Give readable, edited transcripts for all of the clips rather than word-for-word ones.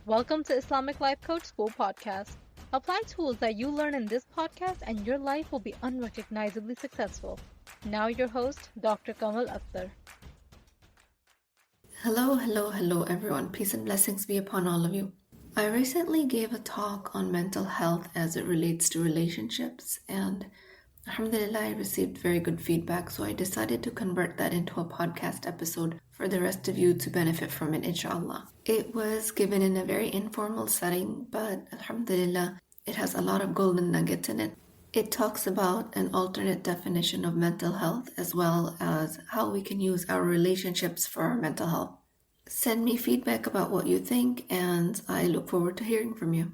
Welcome to Islamic Life Coach School Podcast. Apply tools that you learn in this podcast and your life will be unrecognizably successful. Now your host, Dr. Kamal Akhtar. Hello, everyone. Peace and blessings be upon all of you. I recently gave a talk on mental health as it relates to relationships, and alhamdulillah, I received very good feedback, so I decided to convert that into a podcast episode for the rest of you to benefit from it, inshallah. It was given in a very informal setting, but alhamdulillah, it has a lot of golden nuggets in it. It talks about an alternate definition of mental health as well as how we can use our relationships for our mental health. Send me feedback about what you think, and I look forward to hearing from you.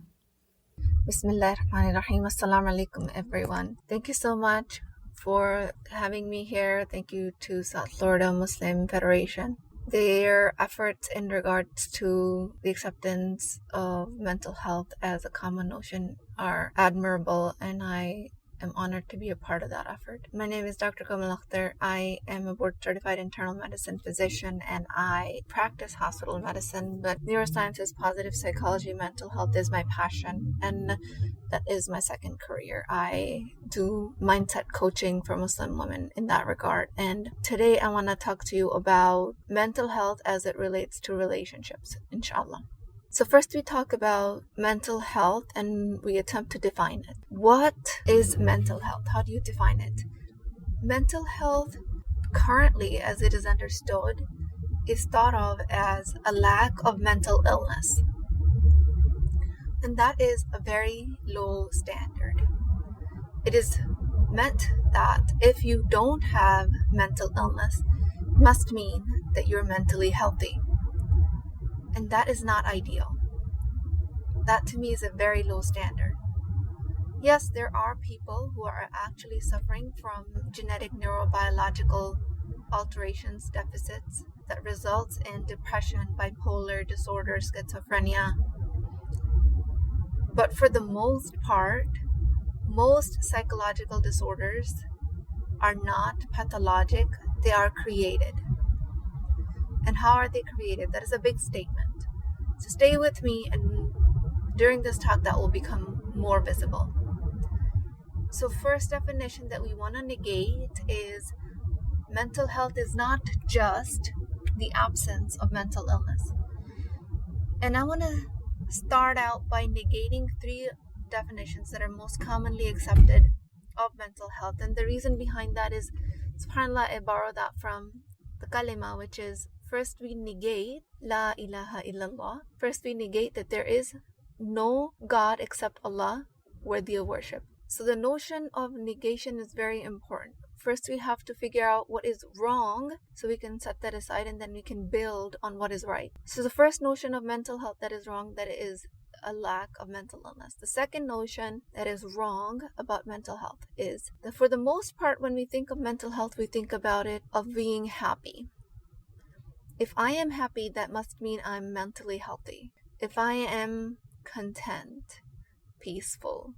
Bismillahirrahmanirrahim. Assalamu alaikum, everyone. Thank you so much for having me here. Thank you to South Florida Muslim Federation. Their efforts in regards to the acceptance of mental health as a common notion are admirable, and I am honored to be a part of that effort. My name is Dr. Kamal Akhtar. I am a board-certified internal medicine physician, and I practice hospital medicine, but neurosciences, positive psychology, mental health is my passion, and that is my second career. I do mindset coaching for Muslim women in that regard, and today I want to talk to you about mental health as it relates to relationships, inshallah. So first we talk about mental health and we attempt to define it. What is mental health? How do you define it? Mental health, currently as it is understood, is thought of as a lack of mental illness. And that is a very low standard. It is meant that if you don't have mental illness, it must mean that you're mentally healthy. And that is not ideal. That to me is a very low standard. Yes, there are people who are actually suffering from genetic neurobiological alterations, deficits that results in depression, bipolar disorder, schizophrenia. But for the most part, most psychological disorders are not pathologic, they are created. And how are they created? That is a big statement. So stay with me, and during this talk that will become more visible. So first definition that we want to negate is mental health is not just the absence of mental illness. And I want to start out by negating three definitions that are most commonly accepted of mental health. And the reason behind that is, subhanAllah, I borrow that from the kalima, which is first we negate La ilaha illallah. First we negate that there is no God except Allah worthy of worship. So the notion of negation is very important. First we have to figure out what is wrong so we can set that aside, and then we can build on what is right. So the first notion of mental health that is wrong, that it is a lack of mental illness. The second notion that is wrong about mental health is that for the most part when we think of mental health, we think about it of being happy. If I am happy, that must mean I'm mentally healthy. If I am content, peaceful,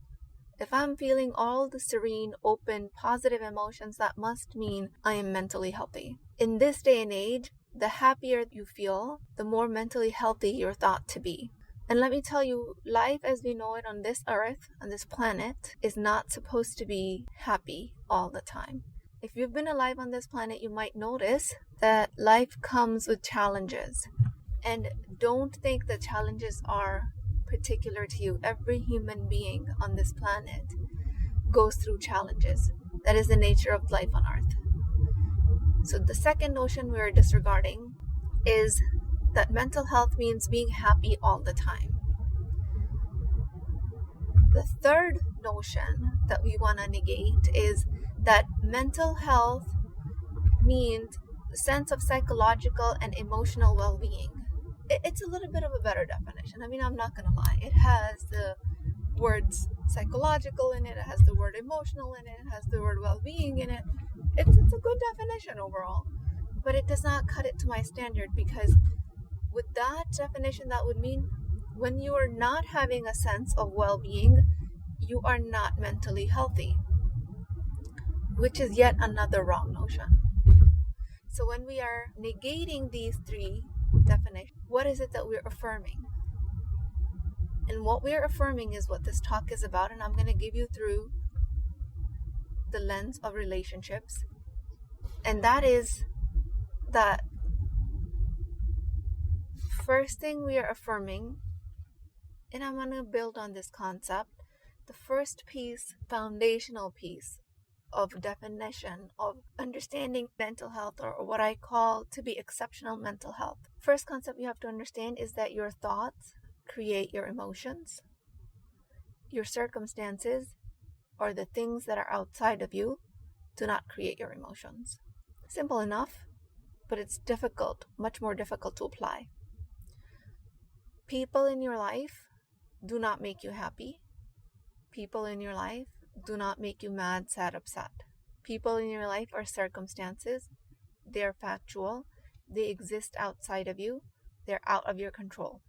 if I'm feeling all the serene, open, positive emotions, that must mean I am mentally healthy. In this day and age, the happier you feel, the more mentally healthy you're thought to be. And let me tell you, life as we know it on this earth, on this planet, is not supposed to be happy all the time. If you've been alive on this planet, you might notice that life comes with challenges. And don't think that challenges are particular to you. Every human being on this planet goes through challenges. That is the nature of life on earth. So the second notion we're disregarding is that mental health means being happy all the time. The third notion that we want to negate is that mental health means a sense of psychological and emotional well-being. It's a little bit of a better definition. I mean, I'm not going to lie. It has the words psychological in it. It has the word emotional in it. It has the word well-being in it. It's a good definition overall. But it does not cut it to my standard, because with that definition, that would mean when you are not having a sense of well-being, you are not mentally healthy, which is yet another wrong notion. So when we are negating these three definitions, what is it that we're affirming? And what we're affirming is what this talk is about, and I'm going to give you through the lens of relationships. And that is that first thing we are affirming, and I'm going to build on this concept, the first piece, foundational piece of definition of understanding mental health, or what I call to be exceptional mental health. First concept you have to understand is that your thoughts create your emotions. Your circumstances, or the things that are outside of you, do not create your emotions. Simple enough, but it's difficult, much more difficult to apply. People in your life do not make you happy. People in your life do not make you mad, sad, upset. People in your life are circumstances. They're factual. They exist outside of you. They're out of your control.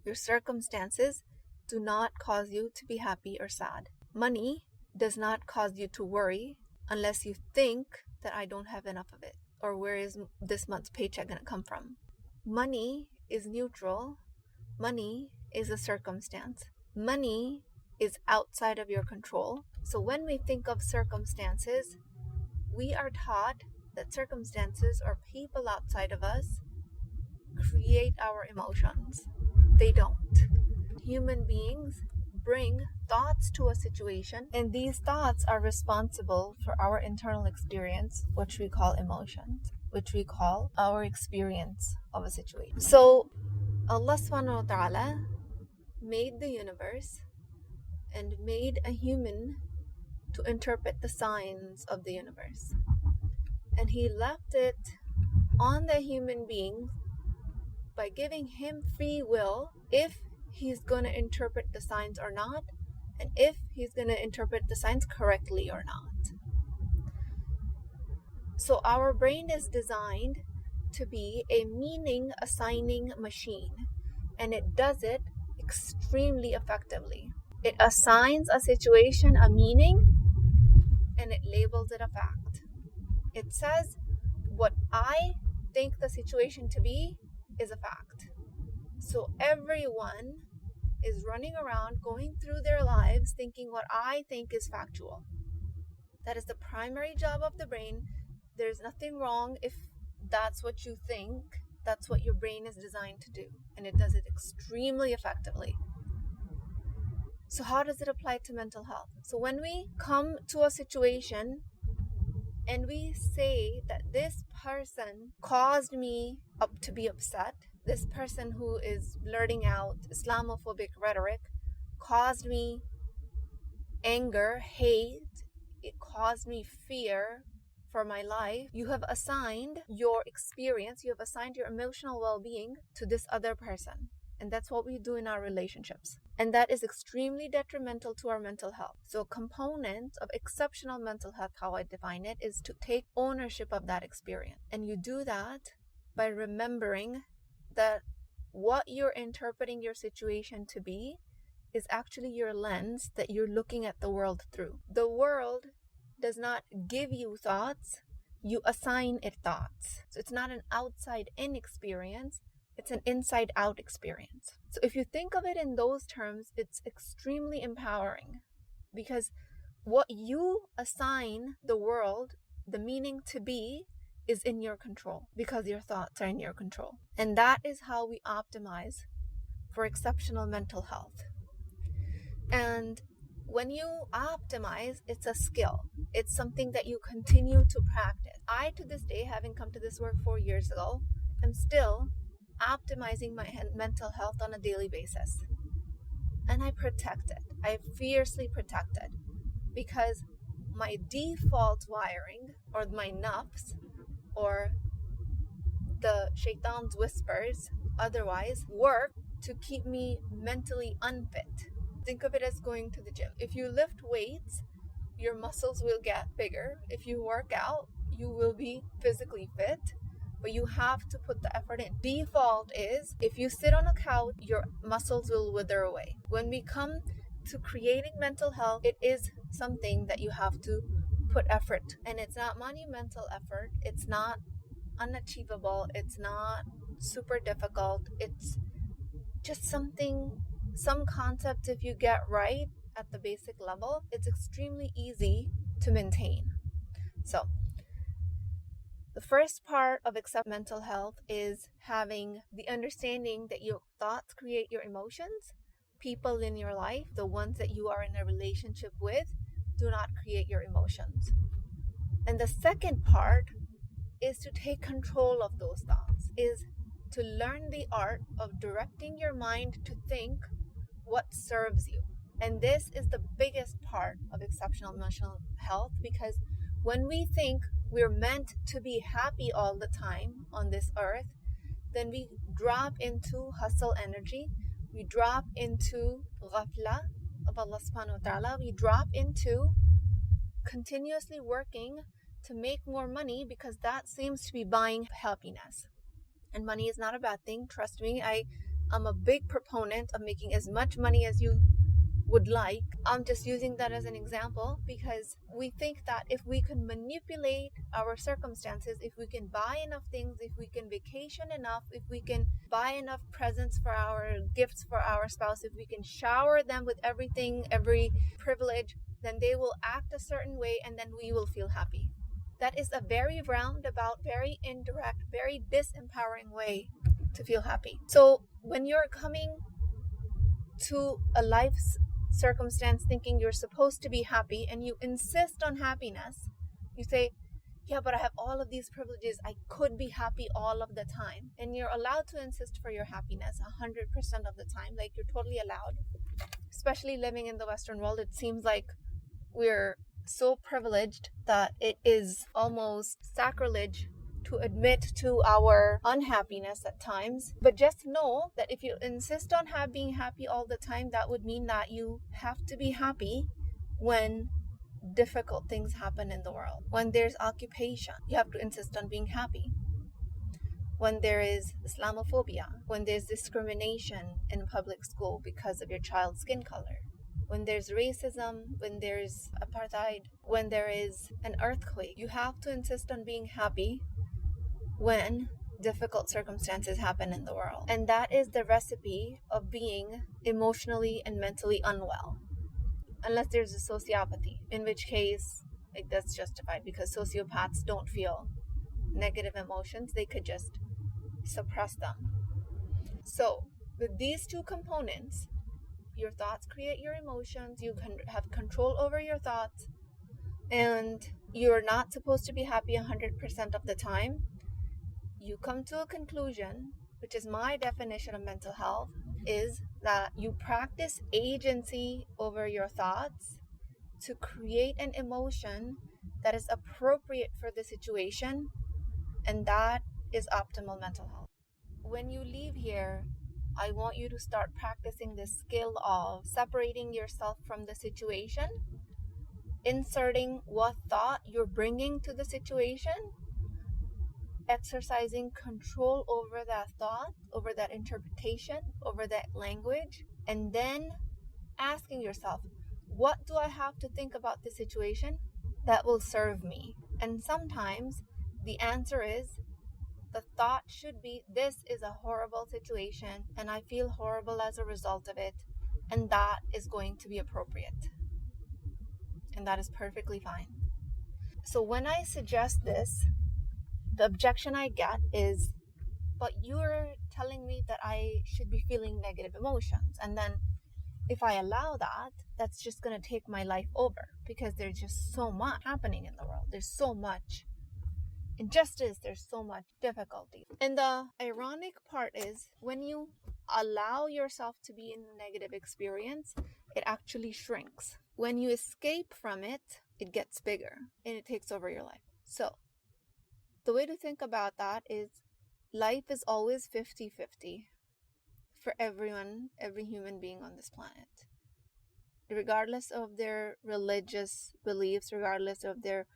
Your circumstances do not cause you to be happy or sad. Money does not cause you to worry unless you think that I don't have enough of it, or where is this month's paycheck going to come from. Money is neutral. Money is a circumstance. Money is outside of your control. So when we think of circumstances, we are taught that circumstances or people outside of us create our emotions. They don't. Human beings bring thoughts to a situation, and these thoughts are responsible for our internal experience, which we call emotions, which we call our experience of a situation. So Allah subhanahu wa ta'ala made the universe and made a human to interpret the signs of the universe. And He left it on the human being by giving him free will if he's going to interpret the signs or not, and if he's going to interpret the signs correctly or not. So our brain is designed to be a meaning assigning machine, and it does it extremely effectively. It assigns a situation a meaning, and it labels it a fact. It says what I think the situation to be is a fact. So everyone is running around going through their lives thinking what I think is factual. That is the primary job of the brain. There's nothing wrong if that's what you think. That's what your brain is designed to do, and it does it extremely effectively. So how does it apply to mental health? So when we come to a situation and we say that this person caused me up to be upset, this person who is blurting out Islamophobic rhetoric caused me anger, hate, it caused me fear for my life. You have assigned your experience, you have assigned your emotional well-being to this other person. And that's what we do in our relationships. And that is extremely detrimental to our mental health. So a component of exceptional mental health, how I define it, is to take ownership of that experience. And you do that by remembering that what you're interpreting your situation to be is actually your lens that you're looking at the world through. The world does not give you thoughts, you assign it thoughts. So it's not an outside-in experience, it's an inside-out experience. So if you think of it in those terms, it's extremely empowering, because what you assign the world, the meaning to be, is in your control, because your thoughts are in your control. And that is how we optimize for exceptional mental health. And when you optimize, it's a skill. It's something that you continue to practice. I, to this day, having come to this work 4 years ago, am still optimizing my mental health on a daily basis. And I protect it. I fiercely protect it, because my default wiring, or my nafs, or the shaitan's whispers, otherwise, work to keep me mentally unfit. Think of it as going to the gym. If you lift weights, your muscles will get bigger. If you work out, you will be physically fit, but you have to put the effort in. Default is, if you sit on a couch, your muscles will wither away. When we come to creating mental health, it is something that you have to put effort. And it's not monumental effort. It's not unachievable. It's not super difficult. It's just something some concepts, if you get right at the basic level, it's extremely easy to maintain. So the first part of accept mental health is having the understanding that your thoughts create your emotions. People in your life, the ones that you are in a relationship with, do not create your emotions. And the second part is to take control of those thoughts, is to learn the art of directing your mind to think what serves you. And this is the biggest part of exceptional emotional health, because when we think we're meant to be happy all the time on this earth, then we drop into hustle energy, we drop into ghafla of Allah subhanahu wa ta'ala, we drop into continuously working to make more money, because that seems to be buying happiness. And money is not a bad thing, trust me. I am a big proponent of making as much money as you would like. I'm just using that as an example because we think that if we can manipulate our circumstances, if we can buy enough things, if we can vacation enough, if we can buy enough presents for our gifts for our spouse, if we can shower them with everything, every privilege, then they will act a certain way and then we will feel happy. That is a very roundabout, very indirect, very disempowering way to feel happy. So when you're coming to a life circumstance thinking you're supposed to be happy and you insist on happiness, you say, yeah, but I have all of these privileges, I could be happy all of the time. And you're allowed to insist for your happiness 100% of the time, like you're totally allowed. Especially living in the Western world, it seems like we're so privileged that it is almost sacrilege to admit to our unhappiness at times. But just know that if you insist on being happy all the time, that would mean that you have to be happy when difficult things happen in the world. When there's occupation, you have to insist on being happy. When there is Islamophobia, when there's discrimination in public school because of your child's skin color, when there's racism, when there's apartheid, when there is an earthquake, you have to insist on being happy when difficult circumstances happen in the world. And that is the recipe of being emotionally and mentally unwell. Unless there's a sociopathy, in which case that's justified because sociopaths don't feel negative emotions, they could just suppress them. So with these two components, your thoughts create your emotions, you can have control over your thoughts, and you're not supposed to be happy 100% of the time. You come to a conclusion, which is my definition of mental health, is that you practice agency over your thoughts to create an emotion that is appropriate for the situation, and that is optimal mental health. When you leave here, I want you to start practicing this skill of separating yourself from the situation, inserting what thought you're bringing to the situation, exercising control over that thought, over that interpretation, over that language, and then asking yourself, what do I have to think about this situation that will serve me? And sometimes the answer is, the thought should be, this is a horrible situation and I feel horrible as a result of it, and that is going to be appropriate. And that is perfectly fine. So when I suggest this, the objection I get is, but you're telling me that I should be feeling negative emotions. And then if I allow that, that's just going to take my life over, because there's just so much happening in the world. There's so much injustice, there's so much difficulty. And the ironic part is, when you allow yourself to be in a negative experience, it actually shrinks. When you escape from it, it gets bigger and it takes over your life. So the way to think about that is, life is always 50-50 for everyone, every human being on this planet. Regardless of their religious beliefs, regardless of their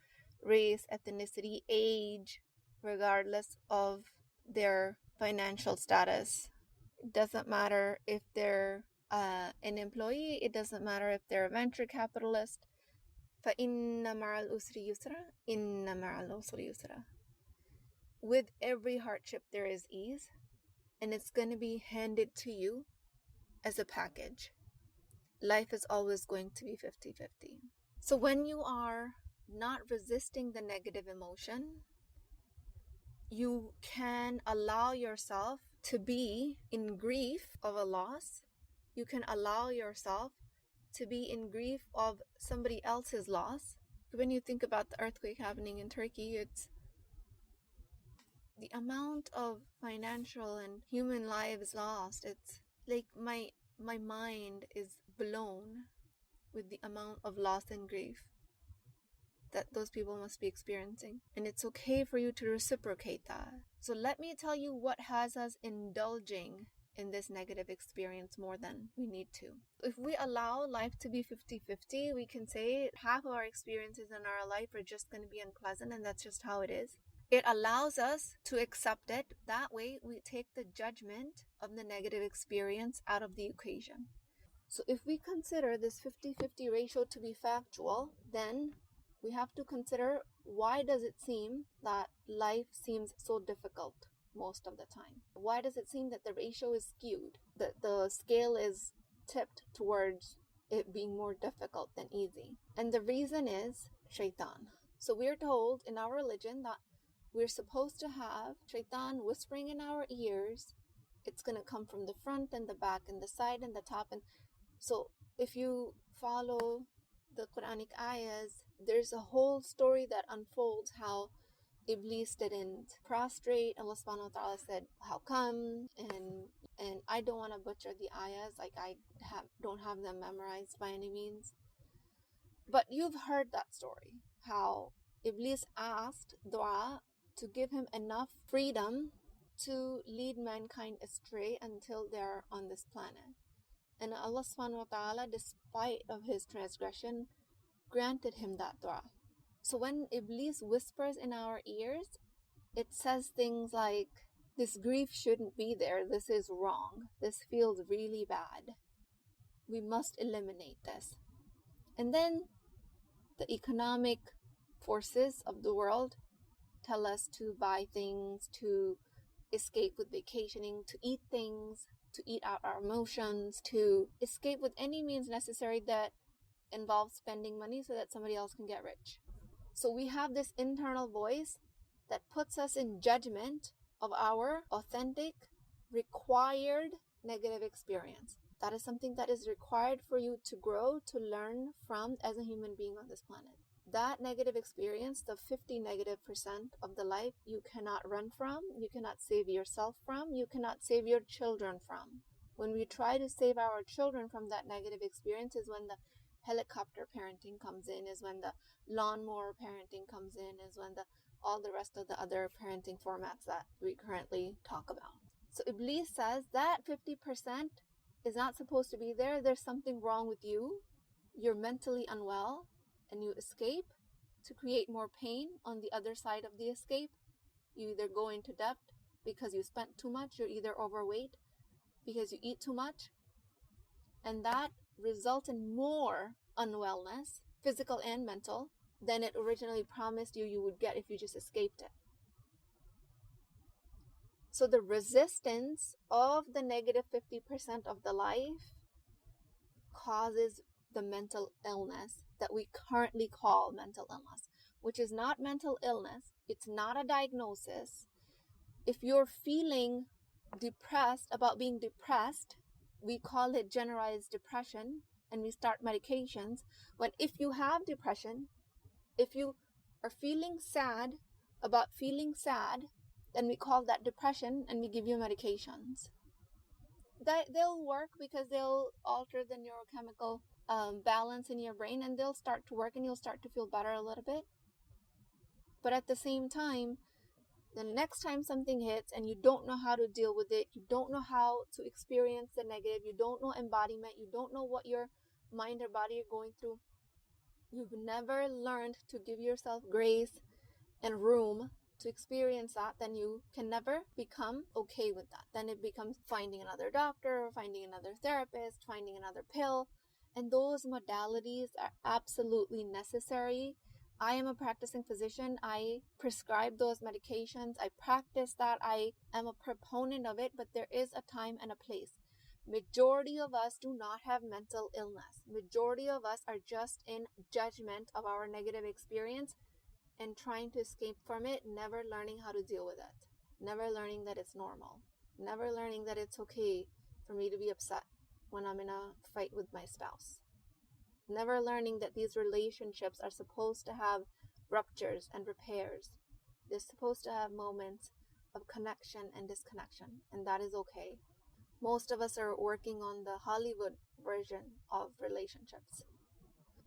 race, ethnicity, age, regardless of their financial status. It doesn't matter if they're an employee, it doesn't matter if they're a venture capitalist. فَإِنَّ مَعَ الْأُسْرِ يُسْرًا إِنَّ مَعَ الْعُسْرِ يُسْرًا. With every hardship there is ease, and it's going to be handed to you as a package. Life is always going to be 50-50. So when you are not resisting the negative emotion, you can allow yourself to be in grief of a loss. You can allow yourself to be in grief of somebody else's loss. When you think about the earthquake happening in Turkey, it's the amount of financial and human lives lost. It's like my mind is blown with the amount of loss and grief that those people must be experiencing. And it's okay for you to reciprocate that. So let me tell you what has us indulging in this negative experience more than we need to. If we allow life to be 50-50, we can say half of our experiences in our life are just going to be unpleasant, and that's just how it is. It allows us to accept it. That way, we take the judgment of the negative experience out of the equation. So if we consider this 50-50 ratio to be factual, then we have to consider, why does it seem that life seems so difficult most of the time? Why does it seem that the ratio is skewed, that the scale is tipped towards it being more difficult than easy? And the reason is shaitan. So we're told in our religion that we're supposed to have shaitan whispering in our ears. It's going to come from the front and the back and the side and the top. And so if you follow the Quranic ayahs, there's a whole story that unfolds how Iblis didn't prostrate. Allah subhanahu wa ta'ala said, how come? And I don't want to butcher the ayahs, like I don't have them memorized by any means. But you've heard that story, how Iblis asked dua to give him enough freedom to lead mankind astray until they're on this planet. And Allah subhanahu wa ta'ala, despite of his transgression, granted him that dua. So when Iblis whispers in our ears, it says things like, this grief shouldn't be there, this is wrong, this feels really bad, we must eliminate this. And then the economic forces of the world tell us to buy things, to escape with vacationing, to eat things, to eat out our emotions, to escape with any means necessary that involves spending money so that somebody else can get rich. So we have this internal voice that puts us in judgment of our authentic, required negative experience. That is something that is required for you to grow, to learn from as a human being on this planet. That negative experience, the 50% of the life, you cannot run from, you cannot save yourself from, you cannot save your children from. When we try to save our children from that negative experience is when the helicopter parenting comes in, is when the lawnmower parenting comes in, is when all the rest of the other parenting formats that we currently talk about. So Iblis says that 50% is not supposed to be there. There's something wrong with you. You're mentally unwell. And you escape to create more pain on the other side of the escape. You either go into debt because you spent too much, you're either overweight because you eat too much, and that results in more unwellness, physical and mental, than it originally promised you would get if you just escaped it. So the resistance of the negative 50% of the life causes the mental illness that we currently call mental illness, which is not mental illness. It's not a diagnosis. If you're feeling depressed about being depressed, we call it generalized depression, and we start medications. When if you have depression, if you are feeling sad about feeling sad, then we call that depression, and we give you medications. They'll work because they'll alter the neurochemical balance in your brain, and they'll start to work and you'll start to feel better a little bit. But at the same time, the next time something hits and you don't know how to deal with it, you don't know how to experience the negative, you don't know embodiment, you don't know what your mind or body are going through, you've never learned to give yourself grace and room to experience that, then you can never become okay with that. Then it becomes finding another doctor, finding another therapist, finding another pill. And those modalities are absolutely necessary. I am a practicing physician. I prescribe those medications. I practice that. I am a proponent of it, but there is a time and a place. Majority of us do not have mental illness. Majority of us are just in judgment of our negative experience and trying to escape from it, never learning how to deal with it. Never learning that it's normal. Never learning that it's okay for me to be upset when I'm in a fight with my spouse. Never learning that these relationships are supposed to have ruptures and repairs. They're supposed to have moments of connection and disconnection, and that is okay. Most of us are working on the Hollywood version of relationships.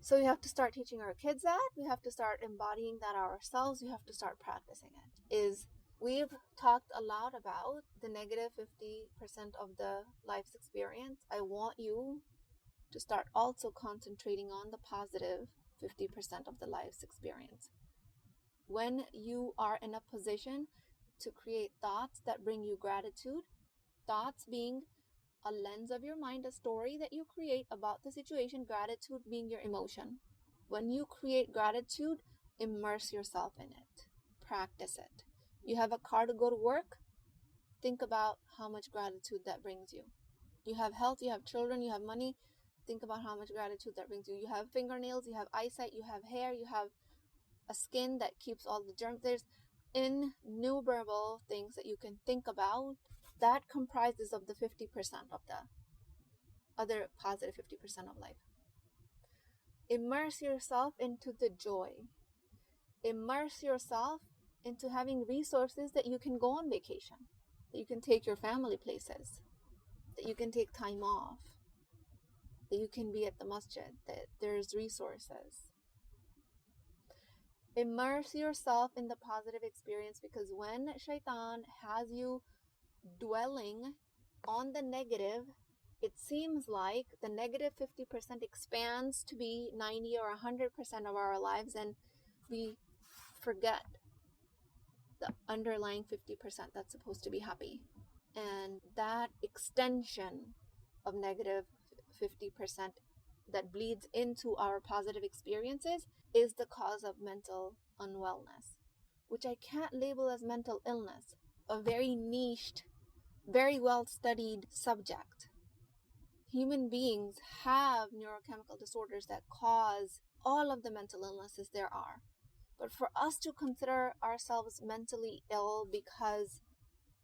So we have to start teaching our kids that. We have to start embodying that ourselves. We have to start practicing it. We've talked a lot about the negative 50% of the life's experience. I want you to start also concentrating on the positive 50% of the life's experience. When you are in a position to create thoughts that bring you gratitude, thoughts being a lens of your mind, a story that you create about the situation, gratitude being your emotion. When you create gratitude, immerse yourself in it. Practice it. You have a car to go to work, think about how much gratitude that brings you. You have health, you have children, you have money, think about how much gratitude that brings you. You have fingernails, you have eyesight, you have hair, you have a skin that keeps all the germs. There's innumerable things that you can think about that comprises of the 50% of the other positive 50% of life. Immerse yourself into the joy. Immerse yourself into having resources that you can go on vacation, that you can take your family places, that you can take time off, that you can be at the masjid, that there's resources. Immerse yourself in the positive experience, because when shaitan has you dwelling on the negative, it seems like the negative 50% expands to be 90 or 100% of our lives, and we forget the underlying 50% that's supposed to be happy. And that extension of negative 50% that bleeds into our positive experiences is the cause of mental unwellness, which I can't label as mental illness, a very niched, very well studied subject. Human beings have neurochemical disorders that cause all of the mental illnesses there are. But for us to consider ourselves mentally ill because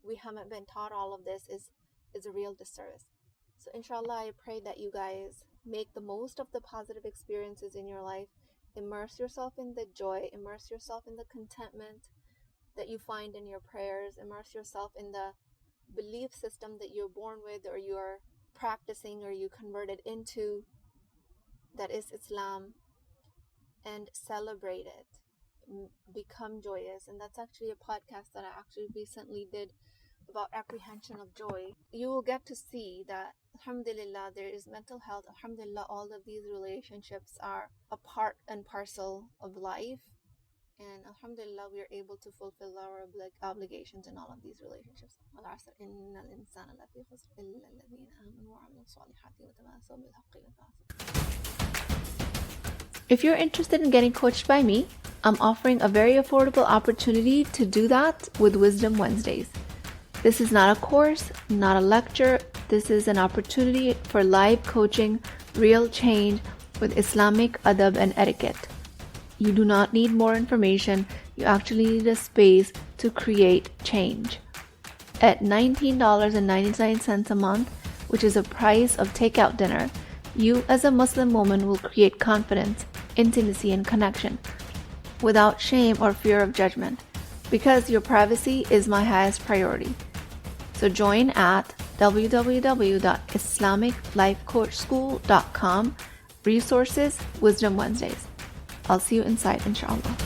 we haven't been taught all of this is a real disservice. So inshallah, I pray that you guys make the most of the positive experiences in your life. Immerse yourself in the joy. Immerse yourself in the contentment that you find in your prayers. Immerse yourself in the belief system that you're born with, or you're practicing, or you converted into, that is Islam, and celebrate it. Become joyous. And that's actually a podcast that I actually recently did about apprehension of joy. You will get to see that alhamdulillah, there is mental health. Alhamdulillah, all of these relationships are a part and parcel of life, and alhamdulillah, we are able to fulfill our obligations in all of these relationships. If you're interested in getting coached by me, I'm offering a very affordable opportunity to do that with Wisdom Wednesdays. This is not a course, not a lecture. This is an opportunity for live coaching, real change with Islamic adab and etiquette. You do not need more information. You actually need a space to create change. At $19.99 a month, which is the price of takeout dinner, you as a Muslim woman will create confidence, intimacy, and connection without shame or fear of judgment, because your privacy is my highest priority. So join at www.islamiclifecoachschool.com, resources, Wisdom Wednesdays. I'll see you inside, inshallah.